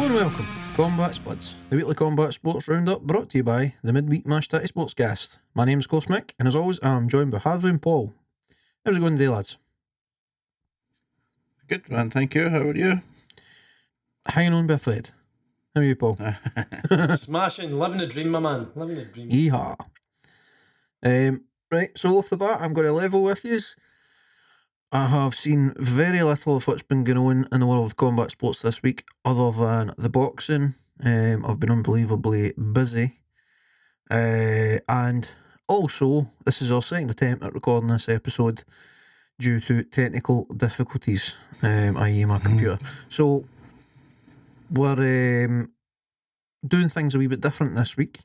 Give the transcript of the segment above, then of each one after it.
Hello and welcome to Combat Spuds, the weekly combat sports roundup brought to you by the Midweek Mashed Tattie Sportscast. My name's Mick, and as always, I'm joined by Harvey and Paul. How's it going today, lads? Good, man, thank you. How are you? Hanging on by a thread. How are you, Paul? Smashing, living a dream, my man. Living a dream. Yeehaw. Right, so off the bat, I'm going to level with yous. I have seen very little of what's been going on in the world of combat sports this week, other than the boxing. I've been unbelievably busy. And also, this is our second attempt at recording this episode due to technical difficulties, i.e. my computer. So, we're doing things a wee bit different this week,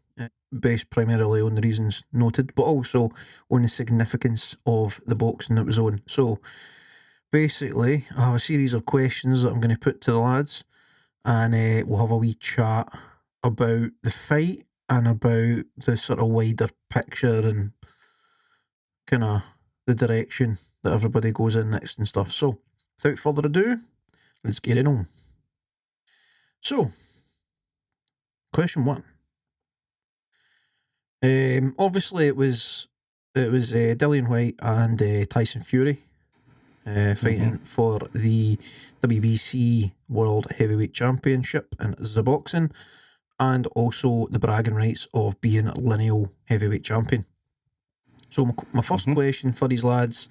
based primarily on the reasons noted, but also on the significance of the boxing that was on. So, basically, I have a series of questions that I'm going to put to the lads, and we'll have a wee chat about the fight and about the sort of wider picture and kind of the direction that everybody goes in next and stuff. So, without further ado, let's get it on. So, question one. Obviously, it was Dillian Whyte and Tyson Fury fighting for the WBC World Heavyweight Championship in the boxing, and also the bragging rights of being lineal heavyweight champion. So my first question for these lads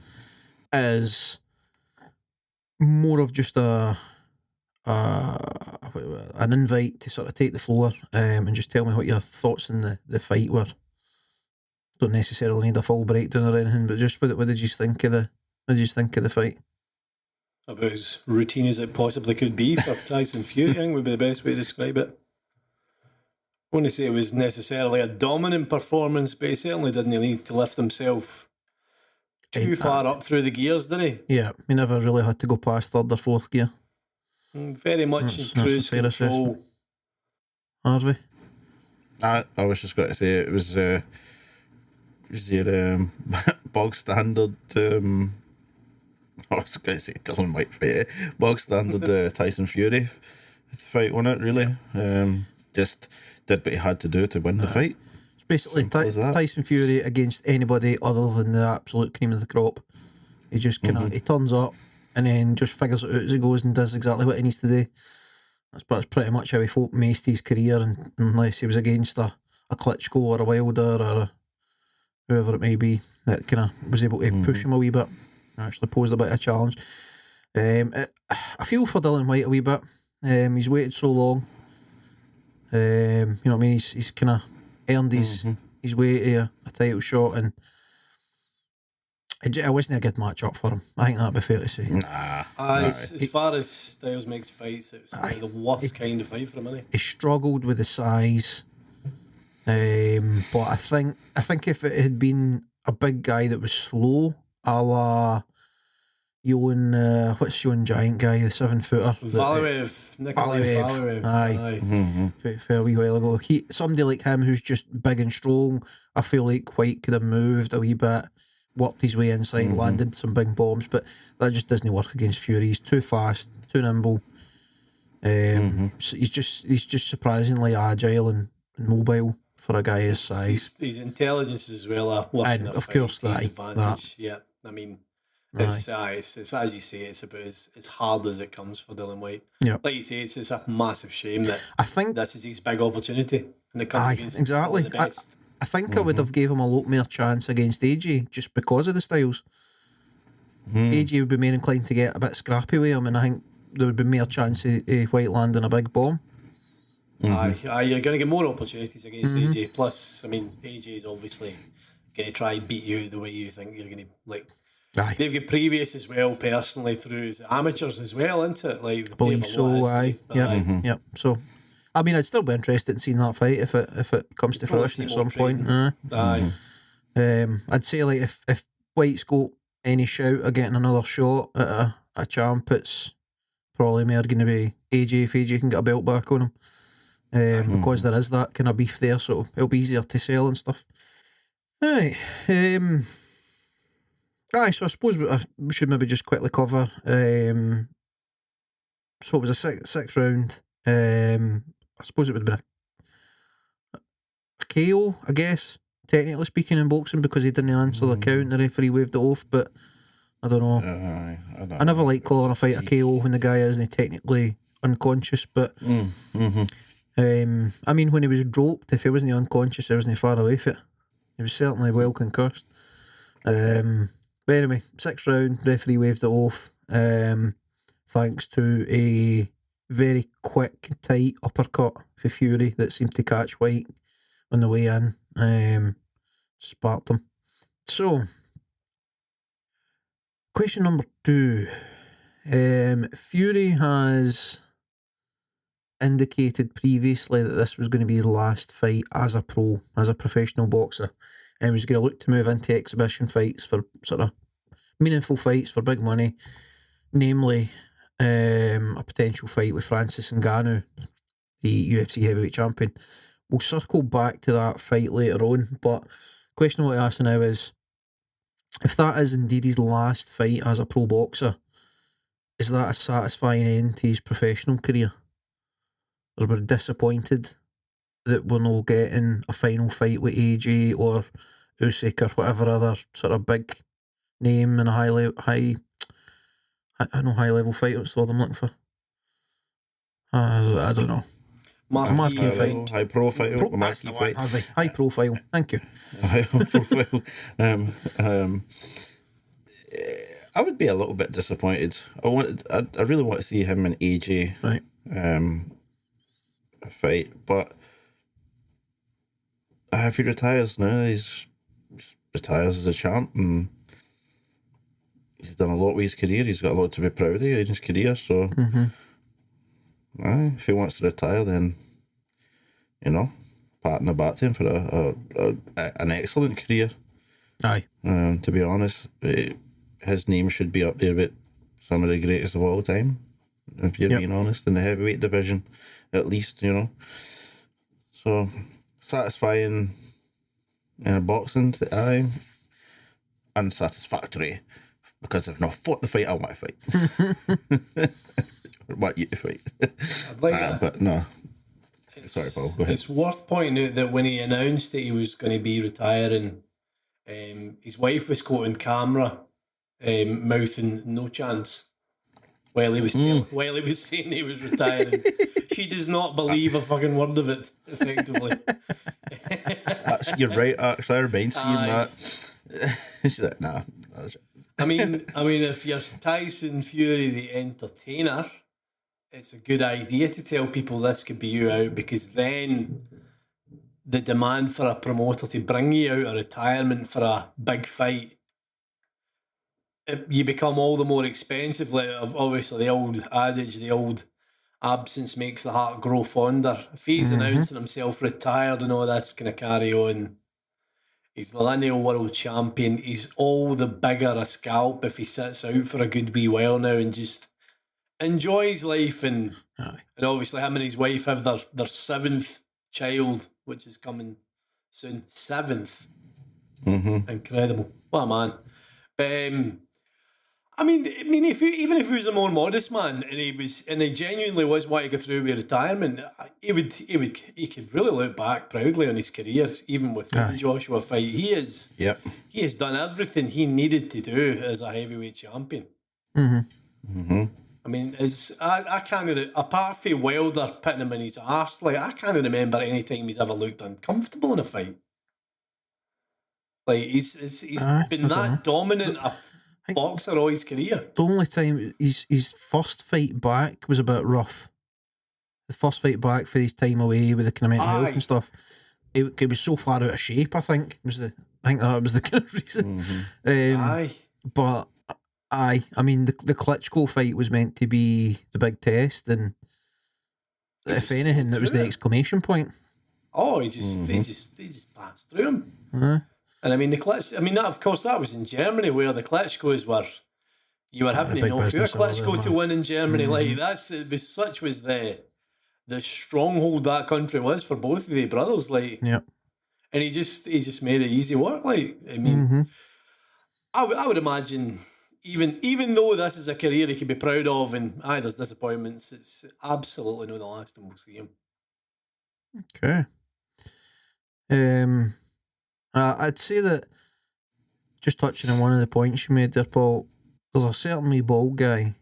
is more of just an invite to sort of take the floor and just tell me what your thoughts on the fight were. Don't necessarily need a full breakdown or anything, but just what did you think of the fight? About as routine as it possibly could be for Tyson Fury, I think would be the best way to describe it. I wouldn't say it was necessarily a dominant performance, but he certainly didn't need to lift himself too far up through the gears, did he? Yeah, he never really had to go past third or fourth gear. Very much in cruise control. Harvey? I was just going to say it was your bog standard. I was going to say Dylan White fight. Bog standard Tyson Fury fight, wasn't it? Really, just did what he had to do to win the fight. It's basically Tyson Fury against anybody other than the absolute cream of the crop. He just he turns up and then just figures it out as he goes and does exactly what he needs to do. That's pretty much how he fought most his career, and unless he was against a Klitschko or a Wilder or whoever it may be that kind of was able to push him a wee bit, actually posed a bit of a challenge. I feel for Dillian Whyte a wee bit. He's waited so long. You know what I mean? He's kind of earned his way to a title shot, and it wasn't a good match up for him. I think that'd be fair to say. As far as Styles makes fights, it's the worst kind of fight for him, isn't he? He struggled with the size, but I think if it had been a big guy that was slow, a la what's Yoan Giant guy, the 7-footer? Nikolai Valiev. Aye. Fair wee while ago. Somebody like him who's just big and strong, I feel like White could have moved a wee bit, worked his way inside, landed some big bombs, but that just doesn't work against Fury. He's too fast, too nimble. So he's just surprisingly agile and mobile for a guy his size. His intelligence as well. And of course, advantage. Yeah, I mean, it's as you say, it's about as hard as it comes for Dillian Whyte. Yeah, like you say, it's a massive shame that I think this is his big opportunity, and it comes against exactly the best. I think I would have gave him a lot more chance against AJ just because of the styles. AJ would be more inclined to get a bit scrappy with him, and I think there would be more chance of White landing a big bomb. You're going to get more opportunities against AJ. Plus, I mean, AJ is obviously going to try and beat you the way you think you're going to. Like, they've got previous as well, personally, through amateurs as well, isn't it? Like, I believe so. Yep. So, I mean, I'd still be interested in seeing that fight if it comes to fruition at some point. I'd say like if White's got any shout of getting another shot at a champ, it's probably more going to be AJ if AJ can get a belt back on him, because there is that kind of beef there, so it'll be easier to sell and stuff. Right. So I suppose we should maybe just quickly cover. So it was a six round I suppose it would have been a KO, I guess, technically speaking, in boxing, because he didn't answer the count. The referee waved it off, but I don't know. I never like calling a fight a KO when the guy isn't technically unconscious, but I mean, when he was dropped, if he wasn't unconscious, he wasn't far away from it. He was certainly well concussed. But anyway, 6th round, referee waved it off, thanks to a very quick, tight uppercut for Fury that seemed to catch White on the way in. Sparked him. So, question number 2. Fury has indicated previously that this was going to be his last fight as a professional boxer, and he was going to look to move into exhibition fights for sort of meaningful fights for big money, namely a potential fight with Francis Ngannou, the UFC heavyweight champion. We'll circle back to that fight later on, but the question I want to ask now is, if that is indeed his last fight as a pro boxer, is that a satisfying end to his professional career? Or we're disappointed that we're not getting a final fight with AJ or Usyk or whatever other sort of big name and a high level fight. What's the word I'm looking for? I don't know. Marquee fight. High profile. That's the one, Harvey. High profile. Thank you. High profile. I would be a little bit disappointed. I really want to see him and AJ fight, but if he retires now, he retires as a champ, and he's done a lot with his career. He's got a lot to be proud of in his career. So, if he wants to retire, then pat on the back to him for an excellent career. Aye. To be honest, his name should be up there with some of the greatest of all time, if you're being honest, in the heavyweight division, at least, So, satisfying in boxing, aye. Unsatisfactory, because I've not fought the fight I want to fight. I want you to fight. I'd like but no. Sorry, Paul. Go ahead. It's worth pointing out that when he announced that he was going to be retiring, his wife was caught on camera, mouthing "no chance" while he was saying he was retiring. She does not believe a fucking word of it. Effectively, You're right. Actually, I remember seeing that. She's like, nah. I mean, if you're Tyson Fury, the entertainer, it's a good idea to tell people this could be you out, because then the demand for a promoter to bring you out of retirement for a big fight, you become all the more expensive. Like, obviously, the old adage, the old absence makes the heart grow fonder. If he's announcing himself retired and all that's going to carry on, he's the lineal world champion. He's all the bigger a scalp if he sits out for a good wee while now and just enjoys life. And obviously him and his wife have their 7th child, which is coming soon. 7th. Incredible. What a man. But I mean, if he was a more modest man and he genuinely was wanting to go through with retirement, he could really look back proudly on his career, even with the Joshua fight. He has done everything he needed to do as a heavyweight champion. I mean, I can't, apart from Wilder putting him in his arse, like, I can't remember any time he's ever looked uncomfortable in a fight. Like, he's been that dominant a boxer all his career. The only time his first fight back was a bit rough. The first fight back for his time away with the kind of mental health and stuff, it was so far out of shape. I think that was the kind of reason. But I mean, the Klitschko fight was meant to be the big test, and if anything, that was the exclamation point. Oh, he just passed through him. And I mean, that, of course, that was in Germany, where the Klitschkos you were having to know who a Klitschko to win in Germany. Like, such was the stronghold that country was for both of the brothers. Like, and he just made it easy work. Like, I mean, I would imagine even though this is a career he could be proud of, and there's disappointments, it's absolutely not the last time we'll see him. Okay. I'd say that, just touching on one of the points you made there, Paul, there's a certain wee bald guy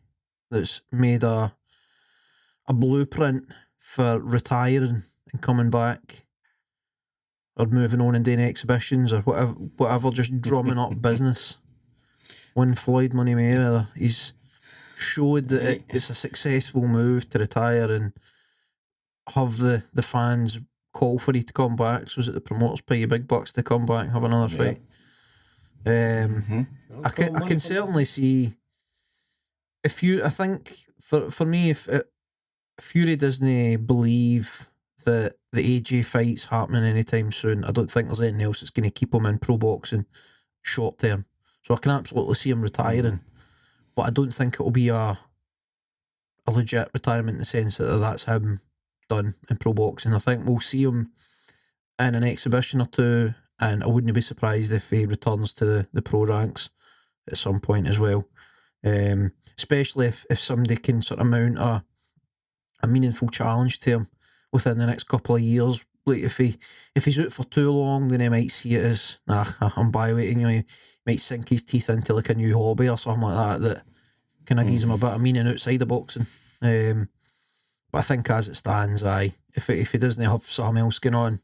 that's made a blueprint for retiring and coming back or moving on and doing exhibitions or whatever, just drumming up business. When Floyd Money Mayweather, he's showed that it's a successful move to retire and have the fans call for you to come back, so that the promoters pay you big bucks to come back and have another fight. I can certainly see I think for me, if Fury doesn't believe that the AJ fight's happening anytime soon, I don't think there's anything else that's going to keep him in pro boxing short term. So I can absolutely see him retiring, but I don't think it'll be a legit retirement in the sense that that's him done in pro boxing. I think we'll see him in an exhibition or two, and I wouldn't be surprised if he returns to the pro ranks at some point as well. Especially if somebody can sort of mount a meaningful challenge to him within the next couple of years. Like if he's out for too long, then he might see it as I'm byweighting. He might sink his teeth into like a new hobby or something like that kind of gives him a bit of meaning outside of boxing. But I think as it stands, if he doesn't have something else going on,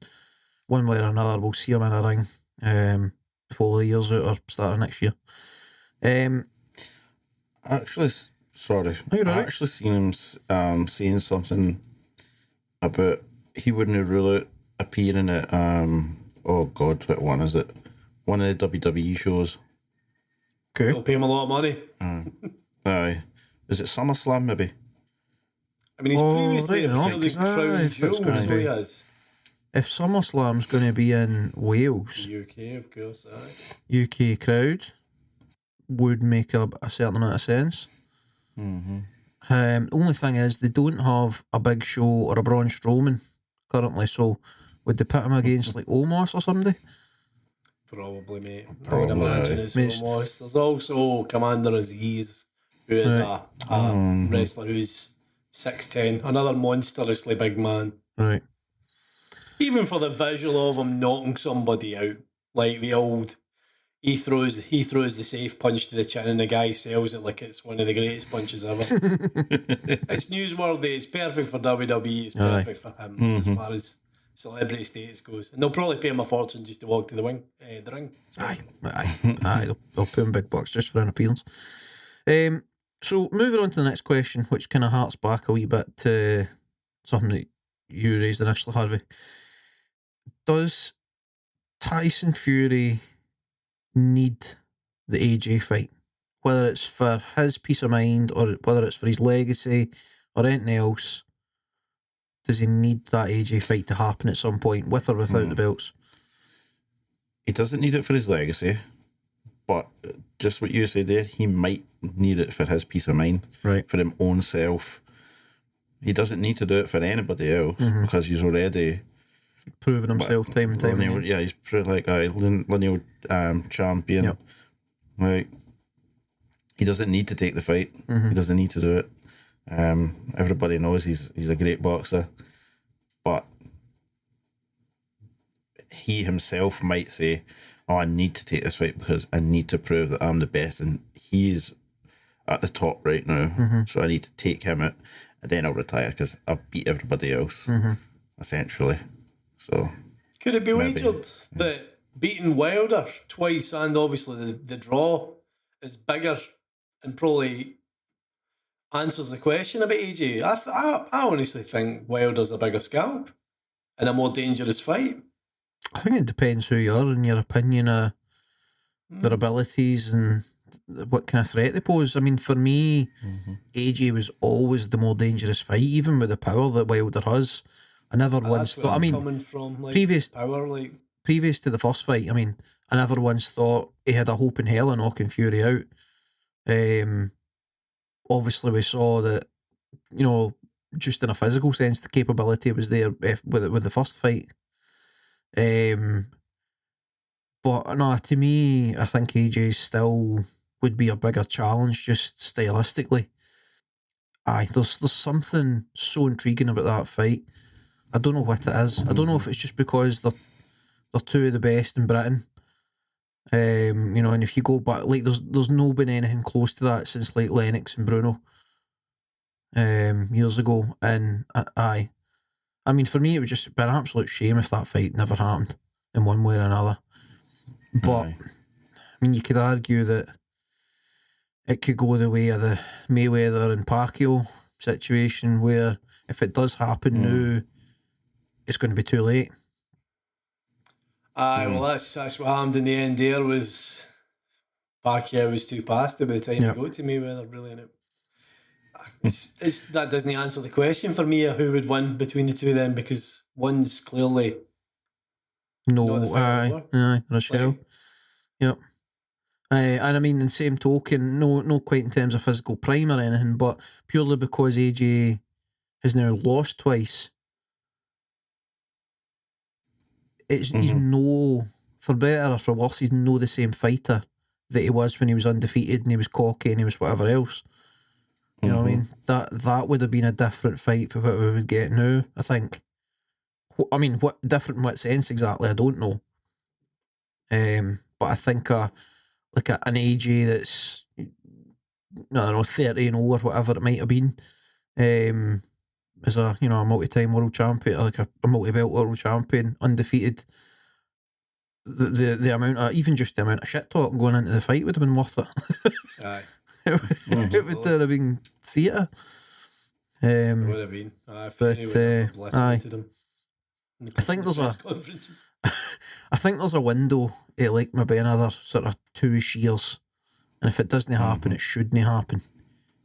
one way or another, we'll see him in a ring before the year's out or start of next year. Actually, sorry, You're I right. actually seen him saying something about he wouldn't rule out appearing at oh god, what one is it? One of the WWE shows. Okay. It'll pay him a lot of money. Aye, is it SummerSlam maybe? I mean, he's previously right appeared enough, in Crown if it's Jewel, gonna so be. he has. If SummerSlam's going to be in Wales, UK, of course, aye. UK crowd would make a certain amount of sense. Only thing is, they don't have a Big Show or a Braun Strowman currently, so would they put him against like Omos or somebody? Probably, mate. I would Probably, imagine aye. it's Means- almost. There's also Commander Aziz, who is Right. a wrestler who's 6'10", another monstrously big man. Right. Even for the visual of him knocking somebody out, like the old, he throws the safe punch to the chin and the guy sells it like it's one of the greatest punches ever. It's newsworthy. It's perfect for WWE. It's perfect for him as far as celebrity status goes. And they'll probably pay him a fortune just to walk to the ring. Aye. They'll put him big bucks just for an appearance. So moving on to the next question, which kind of harks back a wee bit to something that you raised initially, Harvey. Does Tyson Fury need the AJ fight? Whether it's for his peace of mind or whether it's for his legacy or anything else, does he need that AJ fight to happen at some point, with or without the belts? He doesn't need it for his legacy, but just what you said there, he might need it for his peace of mind, Right. for his own self. He doesn't need to do it for anybody else because he's already Proven himself time and time lineal, again. yeah, he's pretty like a lineal champion. Yep. Like, he doesn't need to take the fight. He doesn't need to do it. Everybody knows he's a great boxer, but he himself might say, "Oh, I need to take this fight because I need to prove that I'm the best," and he's at the top right now. So I need to take him out, and then I'll retire because I've beat everybody else, essentially. So Could it be Maybe. wagered that beating Wilder twice and obviously the draw is bigger and probably answers the question about AJ? I honestly think Wilder's a bigger scalp and a more dangerous fight. I think it depends who you are and your opinion of their abilities and what kind of threat they pose. I mean, for me, AJ was always the more dangerous fight, even with the power that Wilder has. I never once That's where thought. I I'm mean, coming from, like previous power, like previous to the first fight, I mean, I never once thought he had a hope in hell of knocking Fury out. Obviously, we saw that, you know, just in a physical sense, the capability was there with the first fight. But no, to me, I think AJ's still would be a bigger challenge just stylistically. Aye, there's something so intriguing about that fight. I don't know what it is. I don't know if it's just because they're two of the best in Britain. You know, and if you go back, like there's no been anything close to that since like Lennox and Bruno years ago. And aye, I mean, for me, it would just be an absolute shame if that fight never happened in one way or another. But I mean, you could argue that it could go the way of the Mayweather and Pacquiao situation, where if it does happen now, it's going to be too late. Aye, well, that's what happened in the end. There was Pacquiao was too past by the time it got to Mayweather, really, and that doesn't answer the question for me of who would win between the two of them, because one's clearly Rochelle. Yep. And I mean, in the same token, no quite in terms of physical prime or anything, but purely because AJ has now lost twice, he's no, for better or for worse, he's no the same fighter that he was when he was undefeated and he was cocky and he was whatever else. You know what I mean? That would have been a different fight for what we would get now, I think. I mean, what different in what sense exactly, I don't know. But I think an AJ that's, I don't know, 30 or whatever it might have been, as a multi-time world champion, like a multi-belt world champion, undefeated. The amount of, even just the amount of shit talk going into the fight would have been worth it. Aye. It would have been theatre. It would have been. Aye. I think there's I think there's a window at like maybe another sort of 2 years, and if it doesn't happen, it shouldn't happen.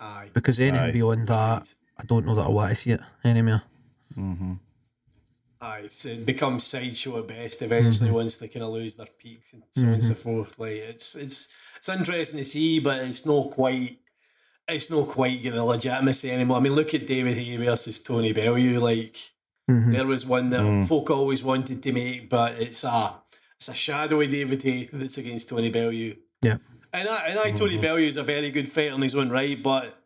Aye. Because anything beyond that, I don't know that I want to see it anymore. Aye, so it becomes sideshow at best eventually once they kind of lose their peaks and so on and so forth. Like it's interesting to see, but it's not quite getting the legitimacy anymore. I mean, look at David Haye versus Tony Bellew. Like there was one that folk always wanted to make, but it's a shadowy David Haye that's against Tony Bellew. Yeah, and Tony Bellew is a very good fighter in his own right, but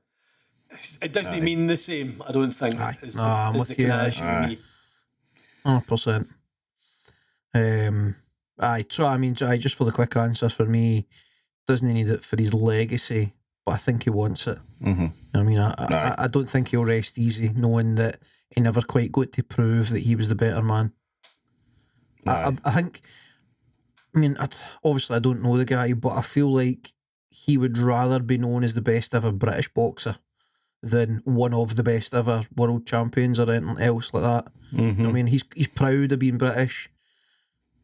it doesn't mean the same. I don't think. Is the kind of issue with me. 100%. Just for the quick answer, for me, doesn't he need it for his legacy, but I think he wants it. I mean, I don't think he'll rest easy knowing that he never quite got to prove that he was the better man. I think, obviously I don't know the guy, but I feel like he would rather be known as the best ever British boxer than one of the best ever world champions or anything else like that. I mean, he's proud of being British,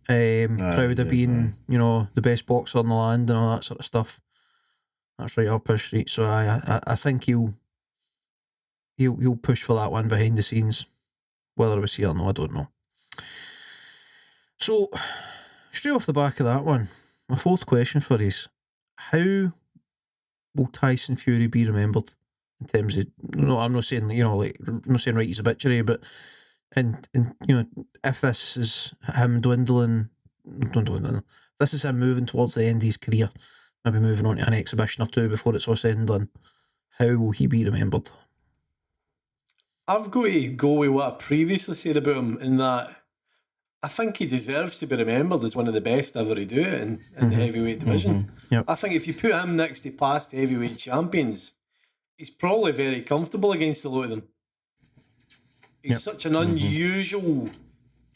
proud of being, the best boxer in the land and all that sort of stuff. That's right up his street. So I think he'll push for that one behind the scenes. Whether we see it or not, I don't know. So, straight off the back of that one, my fourth question for you is, how will Tyson Fury be remembered in terms of, I'm not saying, I'm not saying right his obituary, but and if this is him dwindling, this is him moving towards the end of his career, maybe moving on to an exhibition or two before it's all said and done, how will he be remembered? I've got to go with what I previously said about him, in that I think he deserves to be remembered as one of the best ever to do it in the heavyweight division. Yep. I think if you put him next to past heavyweight champions, he's probably very comfortable against a lot of them. He's such an unusual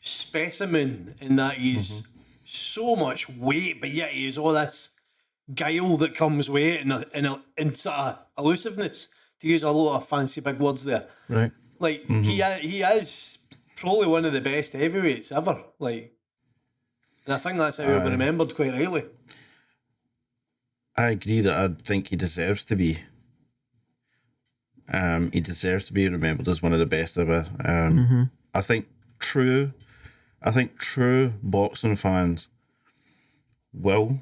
specimen in that he's so much weight, but yet he has all this guile that comes with it and sort of elusiveness, to use a lot of fancy big words there. Right. Like, he is probably one of the best heavyweights ever. Like, and I think that's how he'll be remembered quite rightly. I agree that I think he deserves to be. He deserves to be remembered as one of the best ever. I think true boxing fans will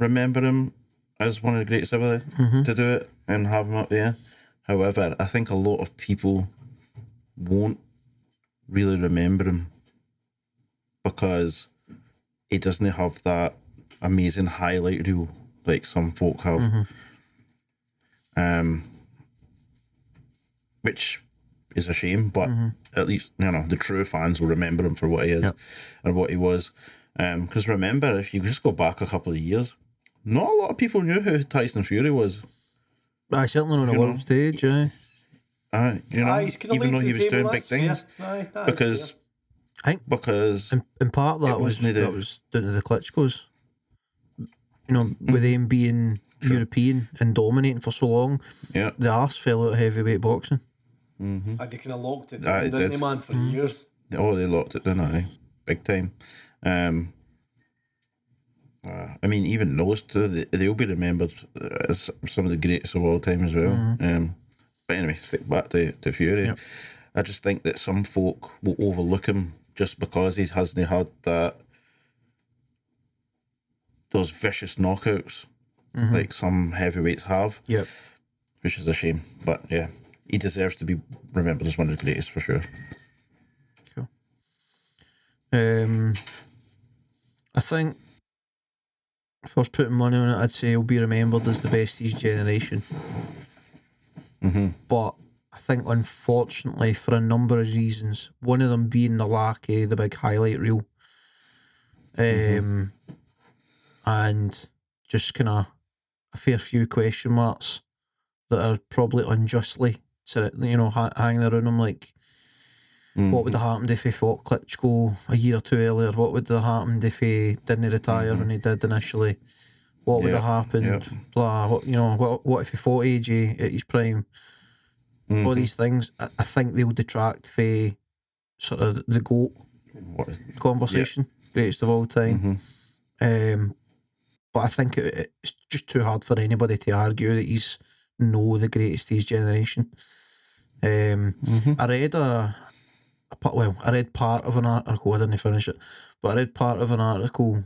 remember him as one of the greatest ever to do it and have him up there. However, I think a lot of people won't really remember him because he doesn't have that amazing highlight reel like some folk have. Which is a shame, but at least, you know, the true fans will remember him for what he is and what he was. Because remember, if you just go back a couple of years, not a lot of people knew who Tyson Fury was. I certainly on a world stage, you know, he's kinda even late though to he the was table, doing big that's things. fair. That is Because, fair. I think because in part of that it was wasn't that was down to the Klitschko's. You know, with them being European and dominating for so long, the arse fell out of heavyweight boxing. And they kind of locked it Ah, down, it didn't did. they, man, for years? Oh, they locked it down, big time. I mean, even those two, they'll be remembered as some of the greatest of all time as well. But anyway, stick back to Fury. Yep. I just think that some folk will overlook him just because he hasn't had those vicious knockouts like some heavyweights have. Yep. Which is a shame. But yeah, he deserves to be remembered as one of the greatest for sure. Cool. I think if I was putting money on it, I'd say he'll be remembered as the best of his generation. But I think, unfortunately, for a number of reasons, one of them being the lack of the big highlight reel, and just kind of a fair few question marks that are probably unjustly, hanging around him. Like, what would have happened if he fought Klitschko a year or two earlier? What would have happened if he didn't retire when he did initially? What would have happened? Blah. What if he fought AJ at his prime? All these things, I think they'll detract for sort of the GOAT conversation, greatest of all time. But I think it's just too hard for anybody to argue that he's the greatest of his generation. I read I read part of an article. I didn't finish it, but I read part of an article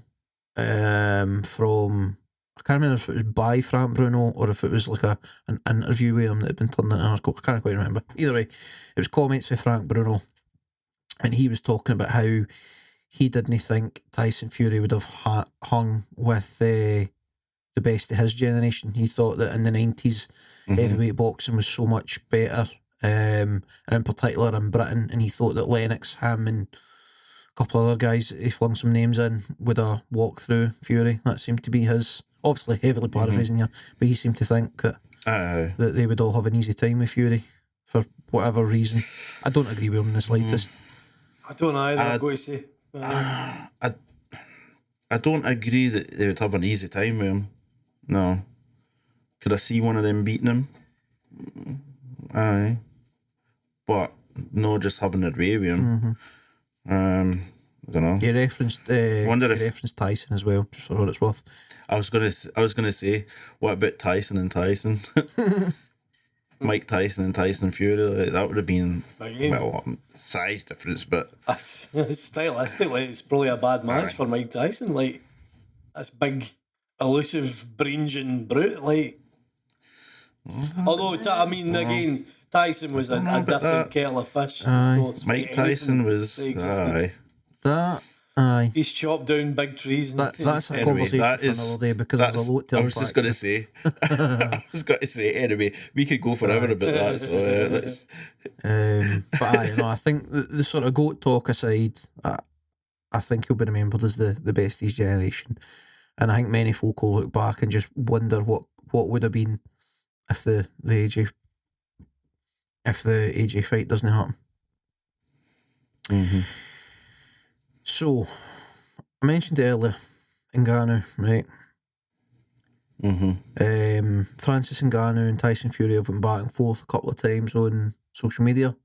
from, I can't remember if it was by Frank Bruno or if it was like an interview with him that had been turned into an article. I can't quite remember. Either way, it was comments with Frank Bruno, and he was talking about how he didn't think Tyson Fury would have hung with the best of his generation. He thought that in the 90s, heavyweight boxing was so much better, and in particular in Britain, and he thought that Lennox, him, and a couple of other guys he flung some names in would have walked through Fury. That seemed to be his, obviously heavily paraphrasing here, but he seemed to think that they would all have an easy time with Fury for whatever reason. I don't agree with him in the slightest. I don't either, I've got to say. I don't agree that they would have an easy time with him. No. Could I see one of them beating him? Aye. But no, just having it way with him. I don't know. You referenced referenced Tyson as well, just for what it's worth. I was gonna say, what about Tyson and Tyson? Mike Tyson and Tyson Fury, like, that would have been size difference, but stylistically, it's probably a bad match for Mike Tyson. Like, that's big, elusive, brain brute. Like, although again, Tyson was a different kettle of fish. Of course, Mike Tyson was he's chopped down big trees. That's a conversation for another day, because there's a lot to I was just going to say. Anyway, we could go forever about that. So let's. But I think the sort of GOAT talk aside, I think he'll be remembered as the best of his generation, and I think many folk will look back and just wonder what would have been if the AJ fight doesn't happen. So, I mentioned it earlier, Ngannou, right? Francis Ngannou and Tyson Fury have went back and forth a couple of times on social media.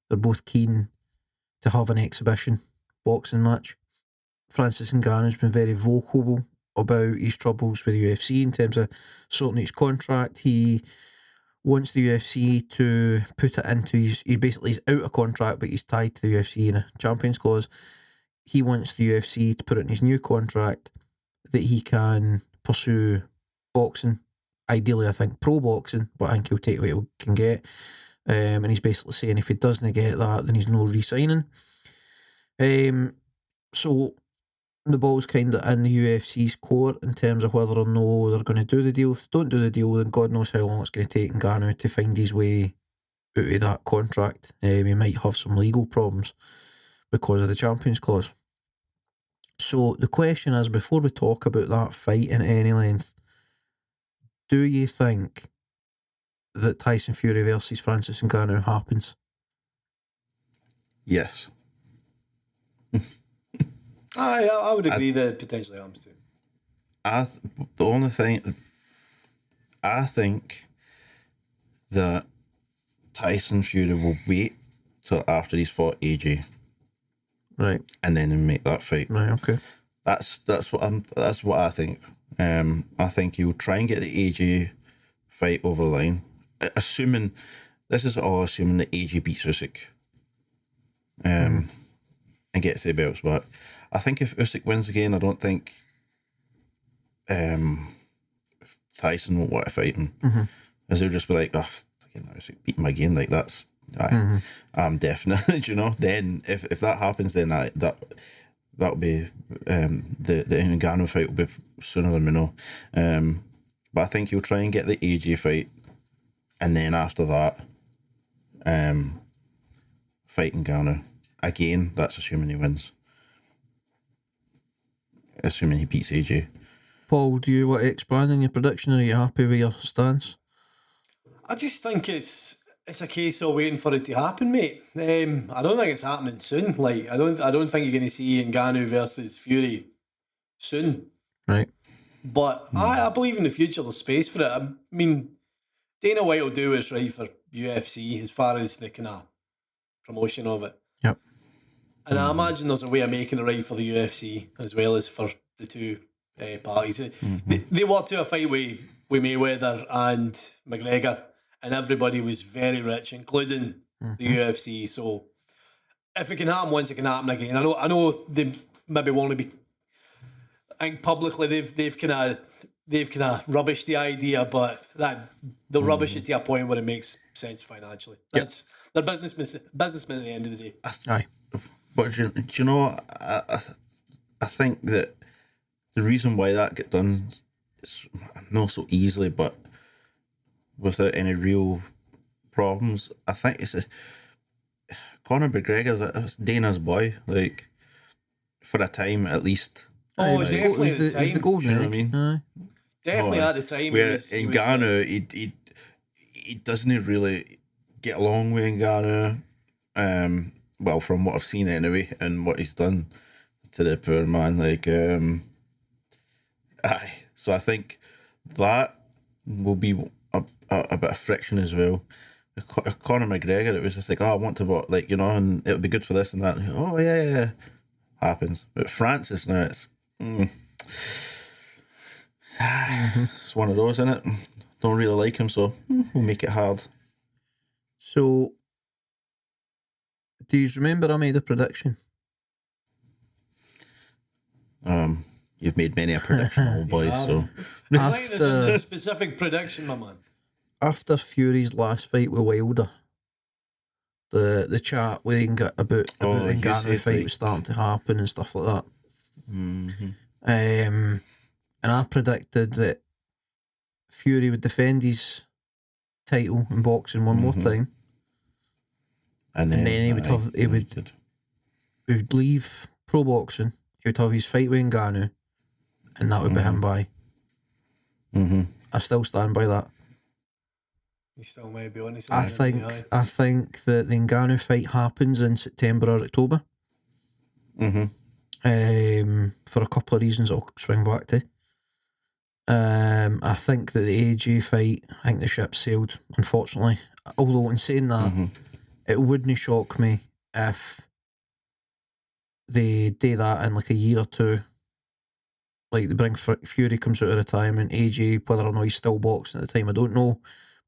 They're both keen to have an exhibition boxing match. Francis Ngannou's been very vocal about his troubles with the UFC in terms of sorting his contract. He wants the UFC to put it into he's out of contract, but he's tied to the UFC in a Champions Clause. He wants the UFC to put it in his new contract that he can pursue boxing. Ideally, I think pro boxing, but I think he'll take what he can get. And he's basically saying if he doesn't get that, then he's no re-signing. So the ball's kind of in the UFC's court in terms of whether or no they're going to do the deal. If they don't do the deal, then God knows how long it's going to take Ngannou to find his way out of that contract. He might have some legal problems because of the Champions Clause. So the question is, before we talk about that fight in any length, do you think that Tyson Fury versus Francis Ngannou happens? Yes. I would agree that it potentially happens too. The only thing, I think that Tyson Fury will wait till after he's fought AJ, Right. and then he'll make that fight. Right, okay. That's what I think. I think he'll try and get the AJ fight over the line. Assuming that AJ beats Usyk, and gets the belts back. I think if Usyk wins again, I don't think Tyson won't want to fight him, as he'll just be like, "Oh, Usyk beat him again." Like that's, I'm definitely, you know. Then if that happens, then that'll be the Ngannou fight will be sooner than we know. But I think he'll try and get the AJ fight, and then after that, fight Ngannou again. That's assuming he wins. Assuming he beats AJ. Paul, do you want to expand on your prediction, or are you happy with your stance? I just think it's a case of waiting for it to happen, mate. I don't think it's happening soon. Like I don't think you're going to see Ngannou versus Fury soon. Right. But I believe in the future there's space for it. I mean, Dana White will do what's right for UFC as far as the kind of promotion of it. Yep. And I imagine there's a way of making it right for the UFC as well as for the two parties. They walked to a fight with Mayweather and McGregor, and everybody was very rich, including the UFC. So if it can happen once, it can happen again. I know they maybe want to be. I think publicly they've kind of rubbished the idea, but that they'll rubbish it to a point where it makes sense financially. That's they're businessmen at the end of the day. Aye. But do you know, I think that the reason why that get done is not so easily, but without any real problems. I think it's Conor McGregor's Dana's boy, like for a time at least. Oh, definitely at the time. He's the golden You know what I egg. mean? Aye. Definitely at the time. Where Ngannou, he doesn't really get along with Ngannou. Well, from what I've seen anyway, and what he's done to the poor man, like, so I think that will be a bit of friction as well. Conor McGregor, it was just like, oh, I want to watch, like, you know, and it would be good for this and that. Oh, yeah. Happens. But Francis now, it's it's one of those, isn't it? Don't really like him, so we'll make it hard. So, do you remember I made a prediction? You've made many a prediction, old boy. So Mine is a specific prediction, my man. After Fury's last fight with Wilder, the chat we got about the Ngannou fight was starting to happen and stuff like that. And I predicted that Fury would defend his title in boxing one more time, and then he would leave pro boxing. He would have his fight with Ngannou, and that would be him by. I still stand by that. You still may be honest. I think that the Ngannou fight happens in September or October. For a couple of reasons I'll swing back to. I think that the AJ fight, I think the ship sailed, unfortunately. Although in saying that, it wouldn't shock me if they do that in like a year or two. Like they bring Fury comes out of retirement, AJ, whether or not he's still boxing at the time, I don't know.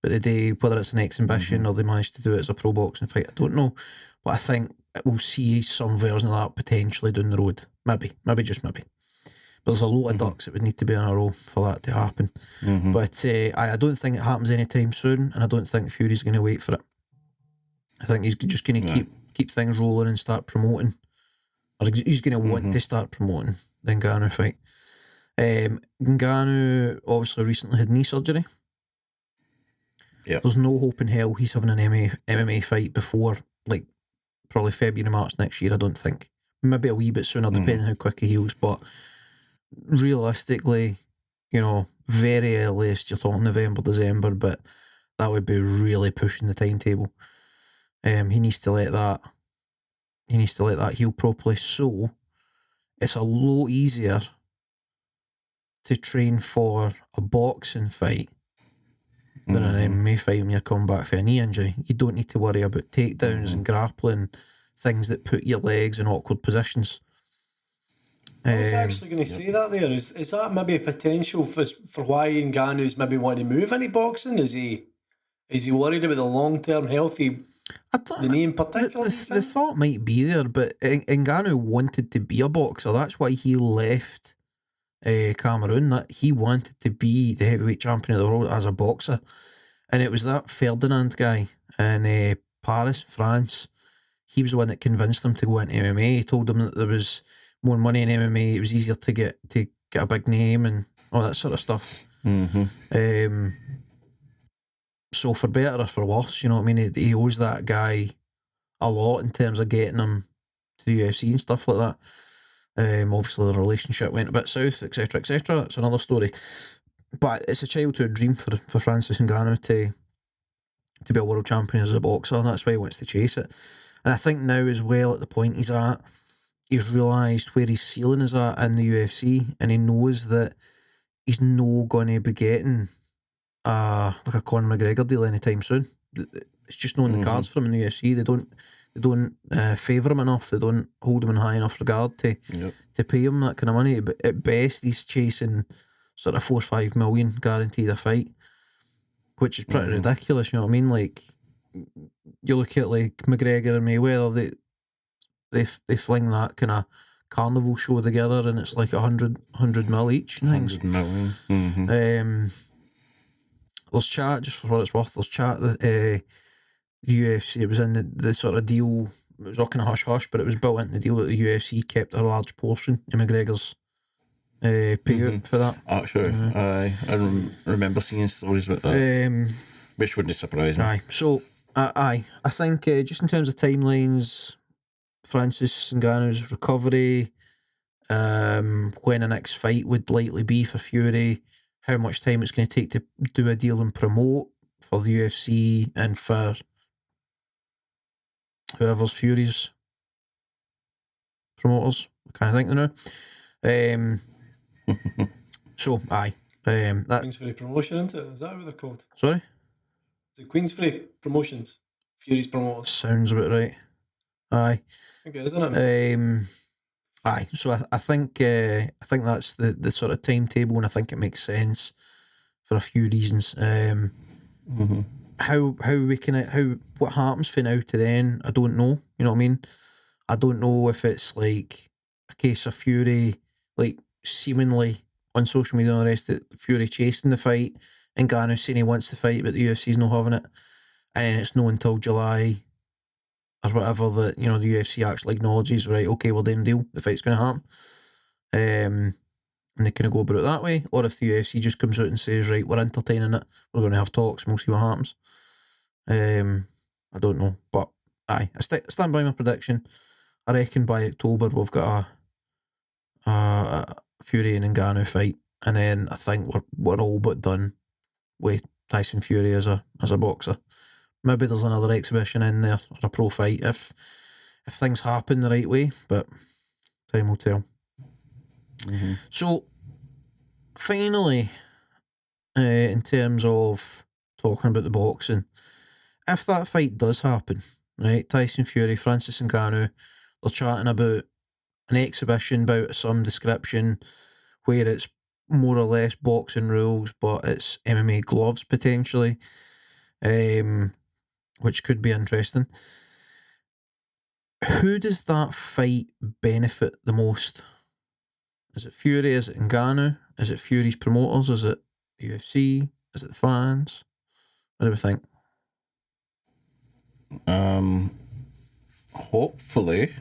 But the day, whether it's an exhibition or they manage to do it as a pro boxing fight, I don't know. But I think we'll see some version of that potentially down the road. Maybe just maybe. But there's a lot of ducks that would need to be in a row for that to happen. But I don't think it happens anytime soon, and I don't think Fury's going to wait for it. I think he's just going to keep things rolling and start promoting. Or he's going to want to start promoting. the Ngannou fight. Ngannou obviously recently had knee surgery. Yep. There's no hope in hell he's having an MMA fight before, like, probably February, March next year, I don't think. Maybe a wee bit sooner, depending how quick he heals. But realistically, very earliest, you're talking November, December, but that would be really pushing the timetable. He needs to let that heal properly. So it's a lot easier to train for a boxing fight than an MMA fight when you're coming back for a knee injury. You don't need to worry about takedowns and grappling, things that put your legs in awkward positions. I was actually going to say that there. Is that maybe a potential for why Ngannou's maybe want to move into boxing? Is he worried about the long-term healthy, the knee in particular? The thought might be there, but Ngannou wanted to be a boxer. That's why he left Cameroon. That he wanted to be the heavyweight champion of the world as a boxer. And it was that Ferdinand guy in Paris, France. He was the one that convinced him to go into MMA. He told him that there was more money in MMA. It was easier to get a big name and all that sort of stuff. So for better or for worse, you know what I mean? He owes that guy a lot in terms of getting him to the UFC and stuff like that. Obviously the relationship went a bit south, etc., etc. That's another story. But it's a childhood dream for Francis Ngannou to be a world champion as a boxer, and that's why he wants to chase it. And I think now as well, at the point he's at, he's realised where his ceiling is at in the UFC, and he knows that he's no going to be getting like a Conor McGregor deal anytime soon. It's just not in the cards for him in the UFC. They don't favour him enough. They don't hold him in high enough regard to pay him that kind of money. But at best, he's chasing sort of 4 or 5 million guaranteed a fight, which is pretty ridiculous. You know what I mean? Like, you look at like McGregor and Mayweather, they fling that kind of carnival show together, and it's like 100 mil each. 100 million. There's chat, just for what it's worth, there's chat that UFC, it was in the sort of deal, it was all kind of hush-hush, but it was built into the deal that the UFC kept a large portion of McGregor's payout for that. Actually, I remember seeing stories about that, which wouldn't surprise me. Aye, so, I think just in terms of timelines, Francis Ngannou's recovery, when the next fight would likely be for Fury, how much time it's going to take to do a deal and promote for the UFC and for whoever's Fury's promoters. I can't think now. So, aye. That Queensferry Promotion, isn't it? Is that what they're called? Sorry? Is it Queensferry Promotions? Fury's promoters. Sounds about right. Aye. I think it is, isn't it? Aye. So I think that's the sort of timetable, and I think it makes sense for a few reasons. What happens from now to then, I don't know. You know what I mean? I don't know if it's like a case of Fury, like seemingly on social media and the rest of Fury chasing the fight, and Ngannou saying he wants the fight, but the UFC's not having it, and then it's not until July or whatever that, the UFC actually acknowledges, right, okay, we're doing a deal, the fight's going to happen. And they kind of go about it that way. Or if the UFC just comes out and says, right, we're entertaining it, we're going to have talks and we'll see what happens. I don't know. But aye, I stand by my prediction. I reckon by October we've got a Fury and Ngannou fight. And then I think we're all but done with Tyson Fury as a boxer. Maybe there's another exhibition in there or a pro fight if things happen the right way, but time will tell. So, finally, in terms of talking about the boxing, if that fight does happen, right, Tyson Fury, Francis Ngannou, they're chatting about an exhibition bout of some description where it's more or less boxing rules, but it's MMA gloves potentially, which could be interesting. Who does that fight benefit the most? Is it Fury? Is it Ngannou? Is it Fury's promoters? Is it UFC? Is it the fans? What do we think? Hopefully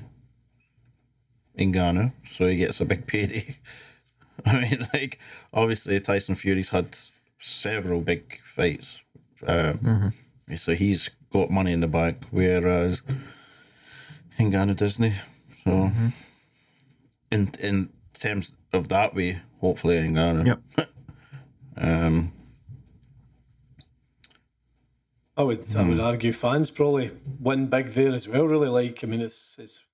Ngannou, so he gets a big payday. I mean, like, obviously Tyson Fury's had several big fights, so he's got money in the bank, whereas Ngannou doesn't. So, in terms of that way, hopefully Ngannou. Yep. I would argue fans probably win big there as well. Really, like, I mean, it's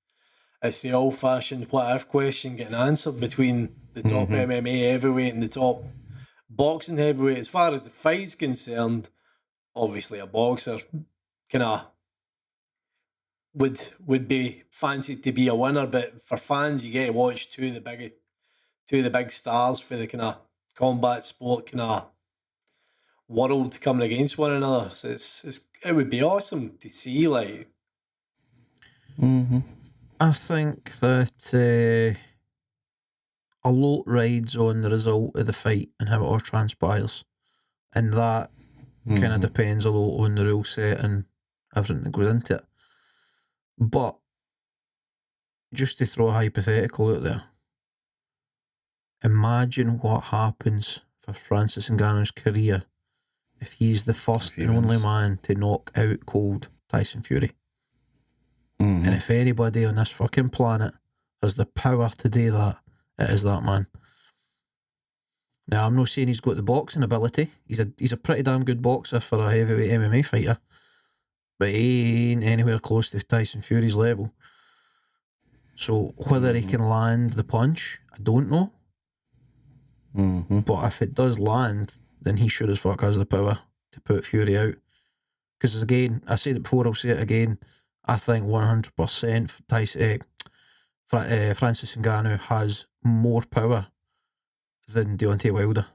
the old fashioned what if question getting answered between the top MMA heavyweight and the top boxing heavyweight. As far as the fight's concerned, obviously a boxer kind of would be fancied to be a winner, but for fans, you get to watch two of the big stars for the kind of combat sport kind of world coming against one another. So it would be awesome to see, like. I think that a lot rides on the result of the fight and how it all transpires, and that kind of depends a lot on the rule set and everything that goes into it. But just to throw a hypothetical out there, imagine what happens for Francis Ngannou's career if he's the first and only man to knock out cold Tyson Fury. And if anybody on this fucking planet has the power to do that, it is that man. Now, I'm not saying he's got the boxing ability. He's a pretty damn good boxer for a heavyweight MMA fighter, but he ain't anywhere close to Tyson Fury's level. So whether he can land the punch, I don't know. But if it does land, then he sure as fuck has the power to put Fury out. Because again, I said it before, I'll say it again, I think 100% Francis Ngannou has more power than Deontay Wilder.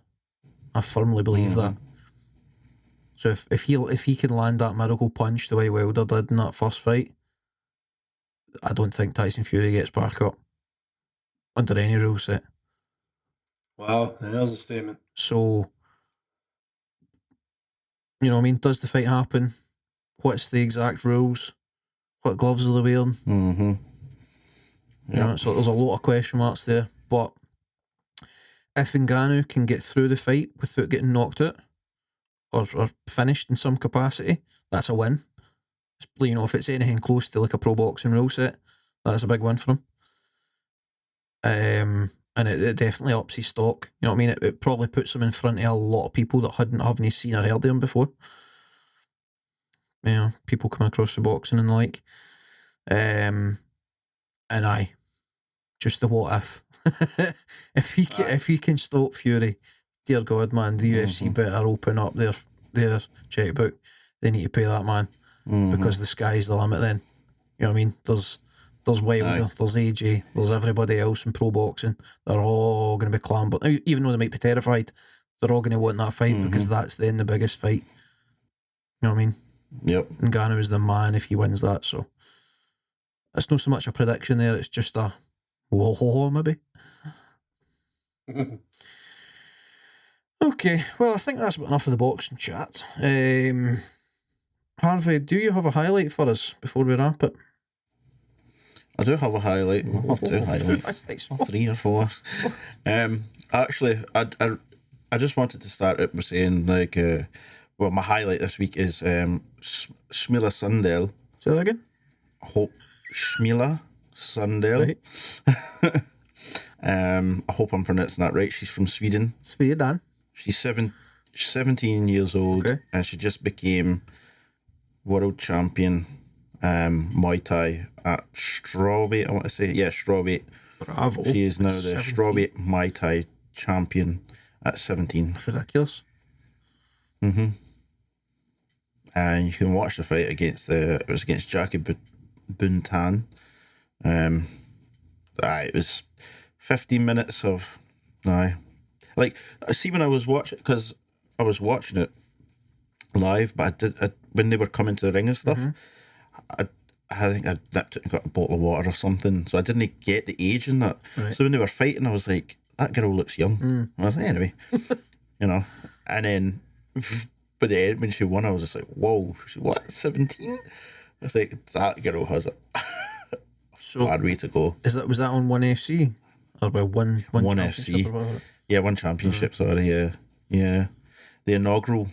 I firmly believe that. So if he can land that miracle punch the way Wilder did in that first fight, I don't think Tyson Fury gets back up under any rule set. Wow, there's a statement. So, you know what I mean? Does the fight happen? What's the exact rules? What gloves are they wearing? You know, so there's a lot of question marks there. But if Ngannou can get through the fight without getting knocked out or finished in some capacity, that's a win. You know, if it's anything close to like a pro boxing rule set, that's a big win for him. And it definitely ups his stock. You know what I mean? It probably puts him in front of a lot of people that haven't seen or heard of him before. You know, people come across the boxing and the like. And just the what if. if he can stop Fury, dear God, man, the UFC better open up their checkbook. They need to pay that man because the sky's the limit then. You know what I mean? There's Wilder, there's AJ, there's everybody else in pro boxing. They're all going to be clambering. Even though they might be terrified, they're all going to want that fight because that's then the biggest fight. You know what I mean? Yep. Ngannou is the man if he wins that. So it's not so much a prediction there, it's just a whoa, maybe. Okay, well, I think that's about enough of the boxing chat. Harvey, do you have a highlight for us before we wrap it? I do have a highlight. I have two highlights. 3 or 4. Actually, I just wanted to start it by saying, like, well, my highlight this week is Shmila Sundell. Say that again? Shmila Sundell. Right. I hope I'm pronouncing that right. She's from Sweden. Sweden. She's 17 years old, and she just became world champion Muay Thai at strawweight. I want to say, strawweight. Bravo. She is now the 17. strawweight Muay Thai champion at 17. That's ridiculous. And you can watch the fight against it was against Jackie Buntan. It was 15 minutes of like, see, when I was watching, because I was watching it live, but when they were coming to the ring and stuff, I think I nipped it and got a bottle of water or something, so I didn't get the age in that. Right. So when they were fighting, I was like, that girl looks young. And I was like, anyway, you know. And then, by the end, when she won, I was just like, whoa, she what, 17? I was like, that girl has it. So bad way to go. was that on One FC or by one championship FC? or whatever? Yeah, one championship. Sorry, yeah. The inaugural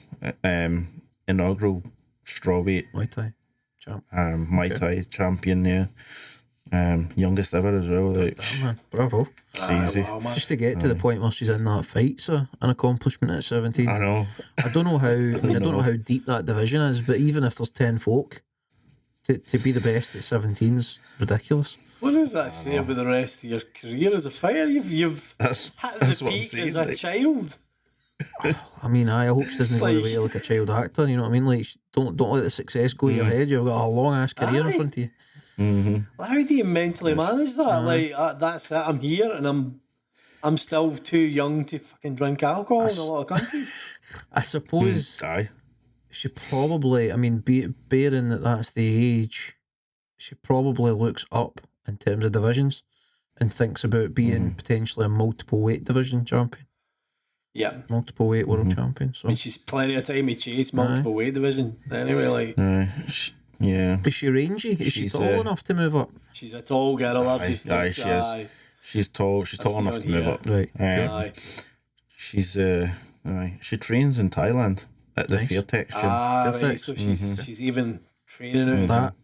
strawweight Muay Thai champ. Muay Thai champion. Yeah, youngest ever as well. Like, Damn, man, bravo! crazy. Wow, man. Just to get to the point where she's in that fight's an accomplishment at 17. I know. I don't know how. I don't know how deep that division is, but even if there's 10 folk, to be the best at 17 is ridiculous. What does that say about the rest of your career as a fighter? You've That's hit that's the what I'm peak saying. as a Like, child. I mean, I hope she doesn't go the Like- way like a child actor. You know what I mean? Like, don't let the success go to your head. You've got a long ass career in Aye. front of you. How do you mentally manage that? Like that's it. I'm here, and I'm still too young to fucking drink alcohol in a lot of countries. I suppose aye. she probably. I mean, bearing that that's the age, she probably looks up in terms of divisions and thinks about being potentially a multiple weight division champion, Yeah. multiple weight world champion. So I mean, she's plenty of time to chase multiple weight division. Anyway, like Yeah. is she rangy? Is she She's, tall enough to move up? she's a tall girl. I've Aye, just aye, like, she is. aye, She's tall. She's tall see enough on to move here. up. Right. aye, She's aye. She trains in Thailand at the Nice. Fairtex gym. right. Fairtex. So she's even training out That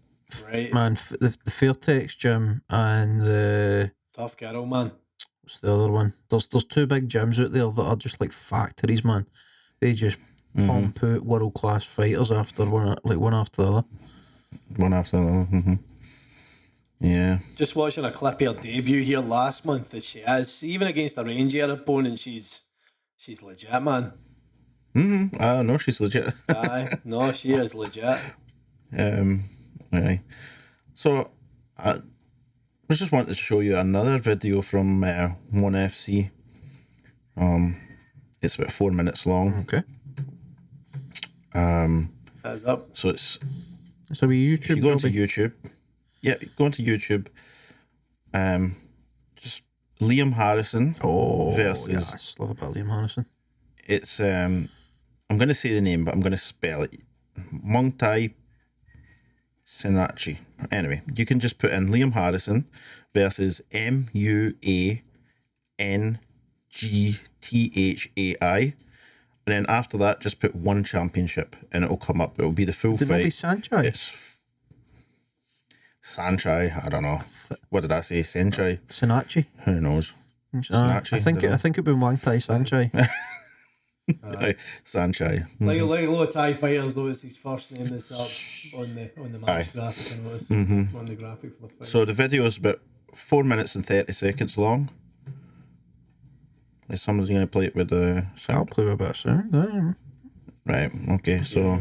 right. man, the Fairtex gym and the Tough girl, man. what's the other one? There's two big gyms out there that are just like factories, man. They just pump out world class fighters after one after the other. One after another. Yeah. Just watching a clip of her debut here last month that she is, even against a rangier opponent, she's legit, man. I know she's legit. Aye, no, she is legit. Aye. So, I was just wanted to show you another video from One FC. It's about 4 minutes long. Okay. Heads up. So it's So we if YouTube you go into jobby. YouTube. Yeah, go into YouTube. Just Liam Harrison versus. Yes, love about Liam Harrison. It's I'm going to say the name, but I'm going to spell it. Muay Thai Sinachi. Anyway, you can just put in Liam Harrison versus MUANGTHAI. And then after that, just put one championship and it'll come up. It'll be the full Did it not be fight. Sanchai? It's Sanchai. I don't know. What did I say? Senchai? Sinachi. Who knows? I think it'd been Wang Tai Sanchai. Sanchai. Like a lot of Thai fighters, though, it's his first name that's up on the match graphic. I noticed on the graphic for the fight. So the video is about 4 minutes and 30 seconds long. Is somebody's going to play it with the I'll sound? play a bit of sound. Right, okay, so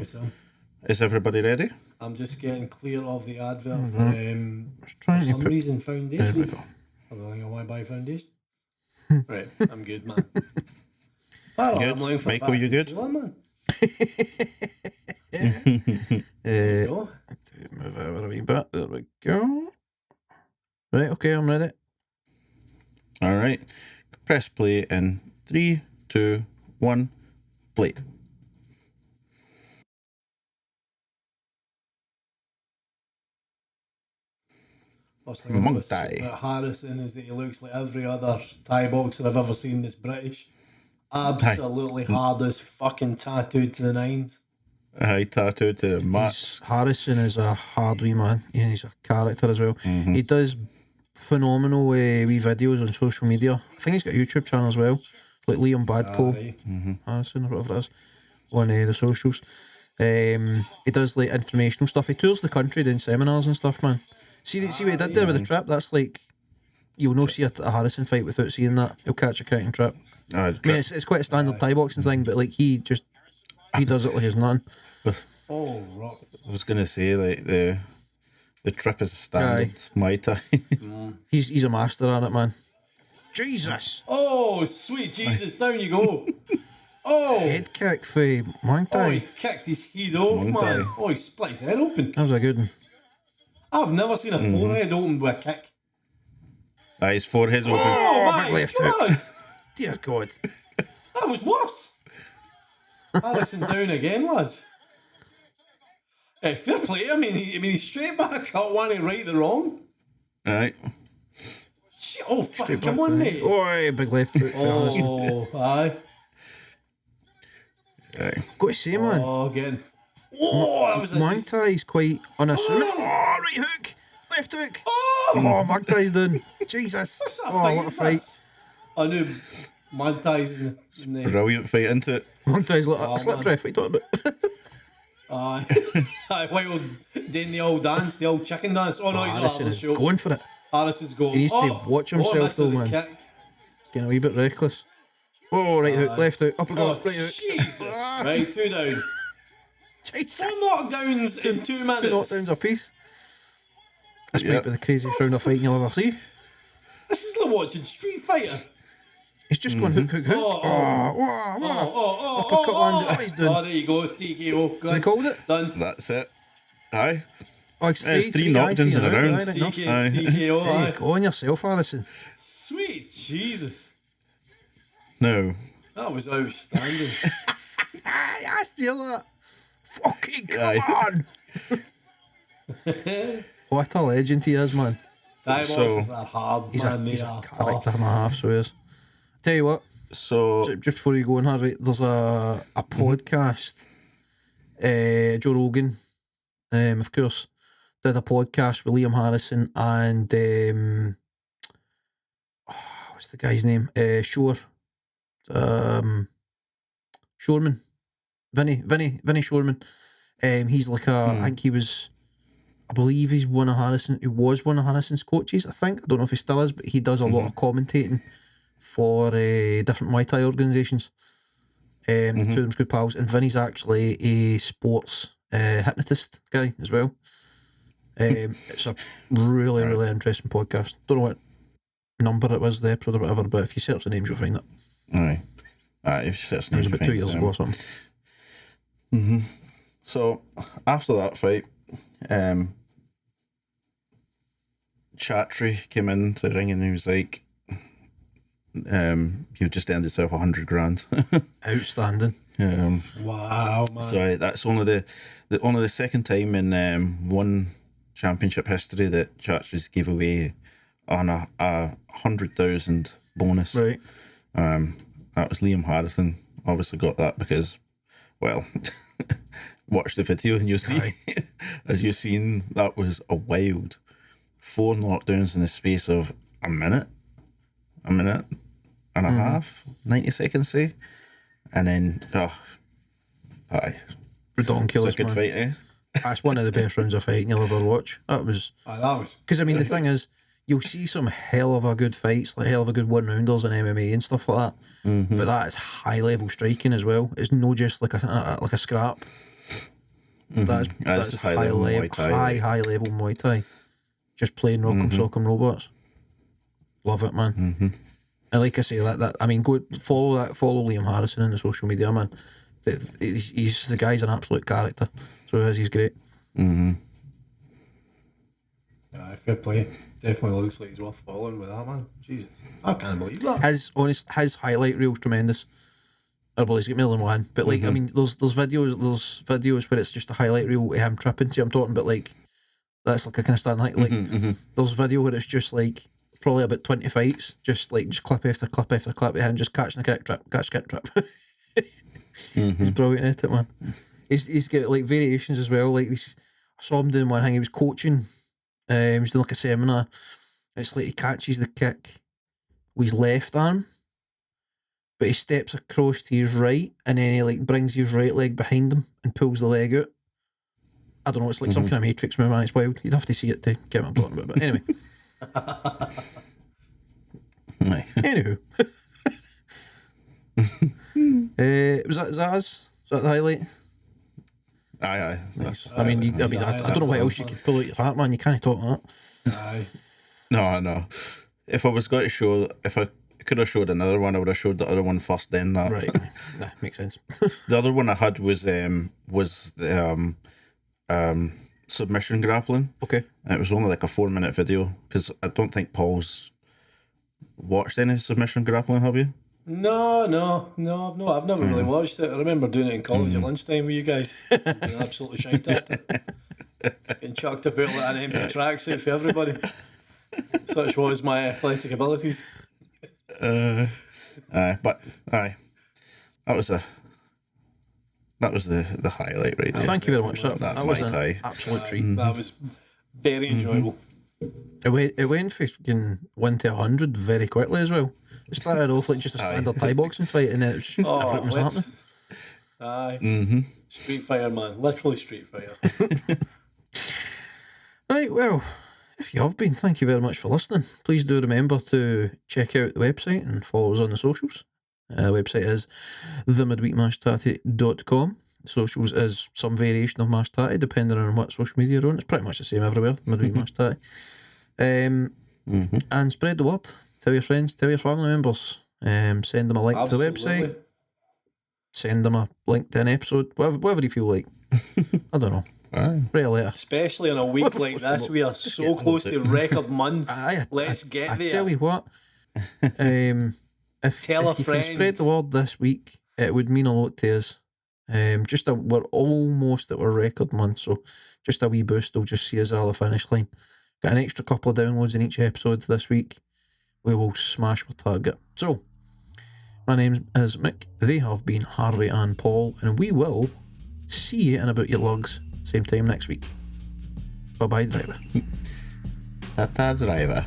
is everybody ready? I'm just getting clear of the advert for trying to some put- reason There we foundation. go. I don't think I want to buy foundation. Right, I'm good, man. Oh, Good. I'm looking for Michael, you good? concealer, man. Move over a wee bit. There we go. Right, okay, I'm ready. All right, press play in 3, 2, 1, play. First thing I noticed Muay Thai. about Harrison is that he looks like every other Thai boxer I've ever seen that's British. Absolutely hard as fucking tattooed to the nines. I tattooed to the mat. Harrison is a hard wee man. Yeah, he's a character as well. He does phenomenal wee videos on social media. I think he's got a YouTube channel as well, like Liam Badco Right. Harrison or whatever it is on the socials. He does like informational stuff. He tours the country doing seminars and stuff, man. See what he did there with the trip? That's like you'll no see a Harrison fight without seeing that. He'll catch a kicking trip. I mean, it's quite a standard Thai boxing thing, but like he does it like it's nothing. Oh, rock. I was going to say, like, the trip is a standard Muay Thai. He's a master at it, man. Jesus! Oh, sweet Jesus, down you go. Oh, Head kick for Muay oh, he Thai. kicked his head off, Muay Thai. man. Oh, he split his head open. That was a good one. I've never seen a forehead open with a kick. His forehead's open. Oh, my big left God. Dear God. That was worse. Harrison down again, lads. Fair play. I mean, he's straight back up, wanting to right the wrong. Right. Oh, fucking come on, mate. Oh, big left hook. Oh, aye. Right. Got to say, man. Oh, again. Oh, that was a Muay Thai's quite unassuming. Oh, right hook. Left hook. Oh, Muay Thai's done. Jesus. What's that Oh, fight? what a Is fight. that? I knew Muay Thai's in the Brilliant fight, isn't it? Muay Thai's like Oh, a slip man. ref. What are you talking about? Aye. Aye, while doing the old dance, the old chicken dance. Oh, no, he's not Harrison having the is show. going for it. Harrison's going. He needs to watch himself, missed with though, the man. kick. Getting a wee bit reckless. Oh, right hook, left hook, uppercut, Oh, right hook. Jesus. Right, 2 down. Jesus. 4 knockdowns in 2 minutes. 2 knockdowns apiece. This Yep. might be the craziest round of fighting you'll ever see. This is like watching Street Fighter. He's just going hook, hook, hook. Uppercut landed. Oh, he's done. Oh, there you go. TKO. They called it? Done. That's it. Aye. Oh, it's It's three knockdowns in a round. Aye, right enough. Aye. TKO. There you Aye. go on yourself, Harrison. Sweet Jesus. No. That was outstanding. I asked you that. Fucking come Aye. on. What a legend he is, man. Thai So- boxers are hard, He's man. a They are character tough. and a half, so he is. Tell you what, So just before you go on, Harvey, there's a podcast. Joe Rogan, of course, did a podcast with Liam Harrison and what's the guy's name? Shoreman, Vinny Shoreman. He's like I think he was. I believe he was one of Harrison's coaches. I think, I don't know if he still is, but he does a lot of commentating for different Muay Thai organisations. The two of them's good pals, and Vinny's actually a sports hypnotist guy as well. It's a really interesting podcast. Don't know what number it was, the episode or whatever, but if you search the names, you'll find it. aye. Aye, if you search It was names, about 2 years ago or something. So after that fight, Chatry came into the ring and he was like, you just earned yourself $100 grand. Outstanding. Wow, man. So that's only the second time in one championship history that Chatry's gave away on a 100,000 bonus. Right. That was Liam Harrison. Obviously got that because, well, watch the video and you'll see, as you've seen, that was a wild 4 knockdowns in the space of a minute and a half, 90 seconds, say. And then, aye. Redonkulous, It's a good man. fight, eh? That's one of the best rounds of fighting you'll ever watch. That was... Aye, that was. Because, I mean, the thing is, you'll see some hell of a good fights, like hell of a good one-rounders in MMA and stuff like that. But that is high-level striking as well. It's no just like a scrap. That's That's high-level Muay Thai. high-level Muay Thai. Just plain rock'em sock'em robots. Love it, man. And like I say, that I mean, go follow Liam Harrison on the social media, man. The guy's an absolute character. So he's great. Aye, fair play. Definitely looks like he's worth following with that, man. Jesus. I can't believe that. His highlight reel's tremendous. Well, he's got more than one, but like I mean, there's videos where it's just a highlight reel of him tripping. See, I'm talking about like that's like a kind of stand like there's video where it's just like probably about 20 fights, just clip after clip after clip of him just catching the kick trip. He's brilliant at it, man. He's got like variations as well. Like I saw him doing one thing. He was coaching. He was doing like a seminar. It's like he catches the kick with his left arm, but he steps across to his right, and then he like brings his right leg behind him and pulls the leg out. I don't know. It's like some kind of Matrix move, man. It's wild. You'd have to see it to get what I'm talking about. But anyway. Anywho. Was that us? Was that the highlight? Aye. Nice. I mean, I don't know what else you could pull out your hat, man. You can't talk like that. Aye. No. If I was going to show, if I could have showed another one, I would have showed the other one first, then that. Right. Nah, makes sense. The other one I had was the submission grappling. Okay. And it was only like a 4-minute video because I don't think Paul's watched any submission grappling. Have you? No, I've never really watched it. I remember doing it in college at lunchtime with you guys. Being absolutely shite at it. Getting chucked about like an empty tracksuit for everybody. Such was my athletic abilities. That was the highlight right there. Thank you very much. That's That was my an tie. absolute treat. That was very enjoyable. It went from fucking 1 to 100 very quickly as well. It started off like just a standard Thai boxing fight, and then it was just everything was happening. Aye. Street Fighter, man. Literally Street Fighter. Right, well, if you have been, thank you very much for listening. Please do remember to check out the website and follow us on the socials. The website is themidweekmashttattie.com. Socials is some variation of Mashed Tattie, depending on what social media you're on. It's pretty much the same everywhere, Midweek Mashed Tattie. And spread the word. Tell your friends, tell your family members. Send them a link to the website. Send them a link to an episode, whatever you feel like. I don't know. Right later. Especially on a week like this, we are so close to record month. Let's get there. I tell you what, if you can spread the word this week, it would mean a lot to us. We're almost at our record month, so just a wee boost will just see us at the finish line. Got an extra couple of downloads in each episode this week. We will smash our target. So, my name is Mick. They have been Harvey and Paul, and we will see you in about your lugs same time next week. Bye-bye, driver. Ta-ta, driver.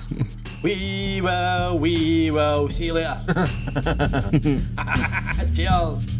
We will see you later. Cheers.